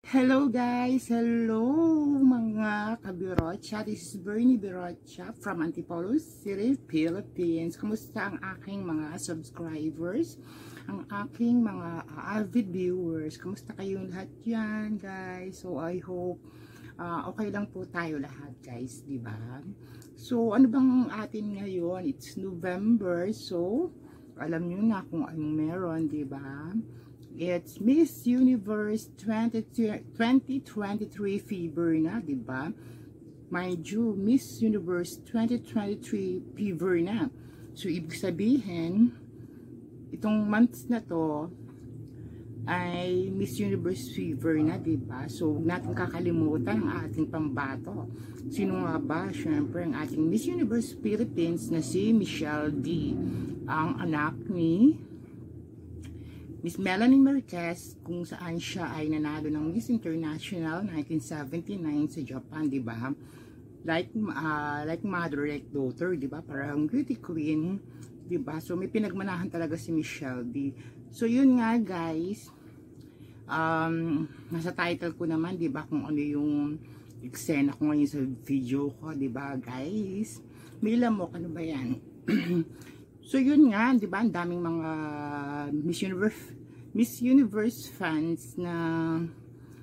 Hello guys! Hello mga kabirocha! This is Bernie Birocha from Antipolo City, Philippines. Kumusta ang aking mga subscribers? Ang aking mga avid viewers? Kumusta kayong lahat yan guys? So I hope okay lang po tayo lahat guys, di ba? So ano bang atin ngayon? It's November, so alam nyo na kung anong meron, di ba? It's Miss Universe 2023 fever na, di ba? Mind you, Miss Universe 2023 fever na. So, ibig sabihin, itong months na to ay Miss Universe fever na, di ba? So, huwag natin kakalimutan ang ating pambato. Sino nga ba? Siyempre, ang ating Miss Universe Philippines na si Michelle D. Ang anak ni Miss Melanie Marquez, kung saan siya ay nanalo ng Miss International 1979 sa Japan, di ba? Like mother, like daughter, di ba? Parang beauty queen, di ba? So may pinagmanahan talaga si Michelle D. So yun nga guys, nasa title ko naman, di ba, kung ano yung eksena ko ngayon sa video ko, di ba guys? May lamok, ano ba yan? So yun nga, 'di ba? Ang daming mga Miss Universe fans na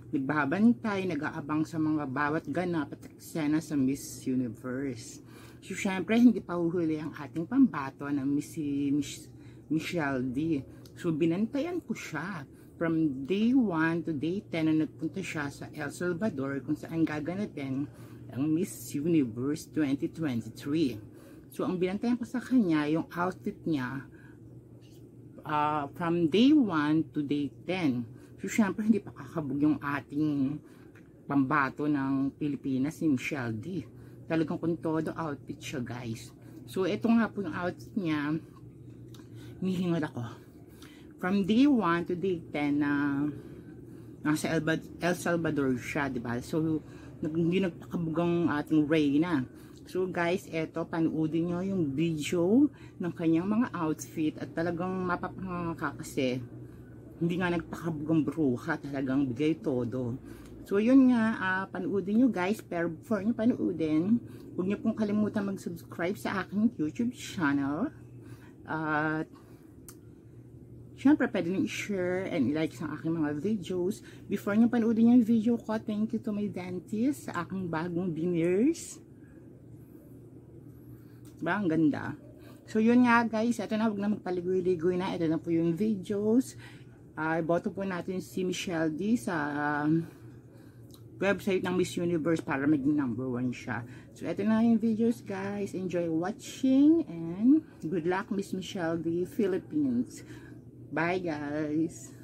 nagbabantay, nag-aabang sa mga bawat ganap at eksena sa Miss Universe. So syempre, hindi pa huhuli ang ating pambato na Michelle D. So binantayan ko siya from day 1 to day 10 na nagpunta siya sa El Salvador kung saan gaganapin ang Miss Universe 2023. So, ang binantayan ko sa kanya, yung outfit niya, from day 1 to day 10. So, syempre, hindi pa kakabog yung ating pambato ng Pilipinas, si Michelle D. Talagang kung todo outfit siya, guys. So, ito nga po yung outfit niya, mihingal ako. From day 1 to day 10, nasa El Salvador siya, diba? So, hindi nagpakabog ang ating Reyna. So guys, eto, panoodin nyo yung video ng kanyang mga outfit at talagang mapapangaka kasi hindi nga nagpakabugang bruha, talagang bigay todo. So yun nga, panoodin nyo guys, pero before nyo panoodin, huwag nyo pong kalimutan mag-subscribe sa aking YouTube channel. At syempre, pwede nyo i-share and i-like sa aking mga videos. Before nyo panoodin yung video ko, thank you to my dentist sa aking bagong veneers. Diba? Ang ganda. So, yun nga guys. Ito na, huwag na magpaligoy-ligoy na. Ito na po yung videos. Iboto po natin si Michelle D sa website ng Miss Universe para maging #1 siya. So, ito na yung videos guys. Enjoy watching and good luck Miss Michelle D Philippines. Bye guys!